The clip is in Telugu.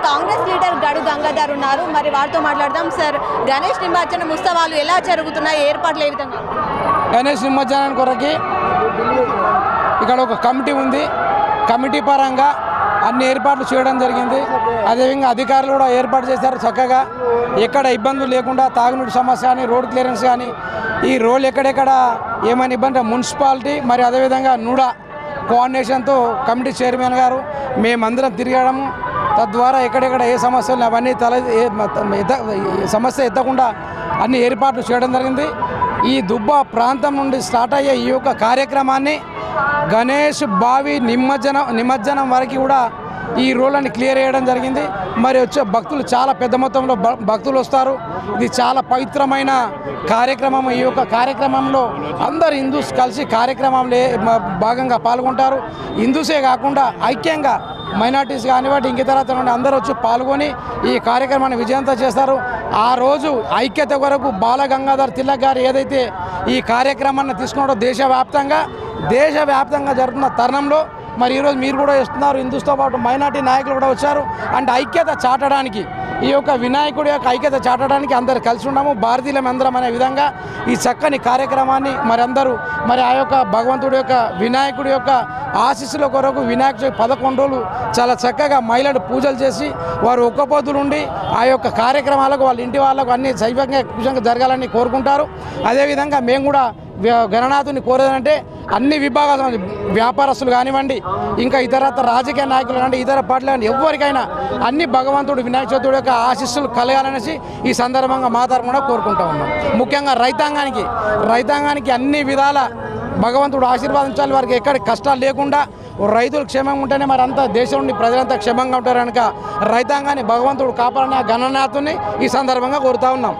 కాంగ్రెస్ లీడర్ గడు గంగాధర్ ఉన్నారు. మరి వారితో మాట్లాడదాం. సార్, గణేష్ నిమజ్జనం ఉత్సవాలు ఎలా జరుగుతున్నాయి, ఏర్పాట్లు ఏ విధంగా? గణేష్ నిమజ్జనం కొరకి ఇక్కడ ఒక కమిటీ ఉంది. కమిటీ పరంగా అన్ని ఏర్పాట్లు చేయడం జరిగింది. అదేవిధంగా అధికారులు కూడా ఏర్పాటు చేశారు చక్కగా. ఎక్కడ ఇబ్బందులు లేకుండా తాగునీటి సమస్య కానీ, రోడ్ క్లియరెన్స్ కానీ, ఈ రోడ్లు ఎక్కడెక్కడ ఏమైనా ఇబ్బంది మున్సిపాలిటీ మరి అదేవిధంగా నూడా కోఆర్డినేషన్తో కమిటీ చైర్మన్ గారు మేమందరం తిరగడము, తద్వారా ఎక్కడెక్కడ ఏ సమస్యలు అవన్నీ సమస్య ఎత్తకుండా అన్ని ఏర్పాట్లు చేయడం జరిగింది. ఈ దుబ్బ ప్రాంతం నుండి స్టార్ట్ అయ్యే ఈ యొక్క కార్యక్రమాన్ని గణేష్ బావి నిమజ్జనం వరకు కూడా ఈ రోడ్లని క్లియర్ చేయడం జరిగింది. మరి వచ్చే భక్తులు చాలా పెద్ద మొత్తంలో భక్తులు వస్తారు. ఇది చాలా పవిత్రమైన కార్యక్రమం. ఈ యొక్క కార్యక్రమంలో అందరు హిందూస్ కలిసి కార్యక్రమంలో భాగంగా పాల్గొంటారు. హిందూసే కాకుండా ఐక్యంగా మైనార్టీస్ కానివ్వండి ఇంకితర అందరూ వచ్చి పాల్గొని ఈ కార్యక్రమాన్ని విజయంతం చేస్తారు. ఆ రోజు ఐక్యత కొరకు బాల గంగాధర్ తిలక్ గారు ఏదైతే ఈ కార్యక్రమాన్ని తీసుకున్నాడో దేశవ్యాప్తంగా జరుగుతున్న తరుణంలో మరి ఈరోజు మీరు కూడా ఇస్తున్నారు, హిందూస్తో పాటు మైనార్టీ నాయకులు కూడా వచ్చారు. అంటే ఐక్యత చాటడానికి, ఈ యొక్క వినాయకుడి యొక్క ఐక్యత చాటడానికి అందరు కలిసి ఉన్నాము, భారతీయులం అందరం అనే విధంగా ఈ చక్కని కార్యక్రమాన్ని మరి అందరూ మరి ఆ యొక్క భగవంతుడి యొక్క వినాయకుడి యొక్క ఆశీస్సుల కొరకు వినాయకుడి 11 రోజులు చాలా చక్కగా మహిళలు పూజలు చేసి వారు ఒక్కపోతులు ఉండి ఆ యొక్క కార్యక్రమాలకు వాళ్ళ ఇంటి వాళ్ళకు అన్ని కుశంగా జరగాలని కోరుకుంటారు. అదేవిధంగా మేము కూడా గణనాథుని కోరేదంటే అన్ని విభాగాలు వ్యాపారస్తులు కానివ్వండి ఇంకా ఇతర రాజకీయ నాయకులు కానీ ఇతర పార్టీలు కానీ ఎవరికైనా అన్ని భగవంతుడు వినాయక చవితుడి యొక్క ఆశీస్సులు కలగాలనేసి ఈ సందర్భంగా మా తరపున కోరుకుంటా ఉన్నాం. ముఖ్యంగా రైతాంగానికి అన్ని విధాల భగవంతుడు ఆశీర్వాదించాలి. వారికి ఎక్కడ కష్టాలు లేకుండా రైతులు క్షేమంగా ఉంటేనే మరి అంతా దేశం నుండి ప్రజలంతా క్షేమంగా ఉంటారు కనుక రైతాంగాన్ని భగవంతుడు కాపాడని గణనాథుని ఈ సందర్భంగా కోరుతా ఉన్నాం.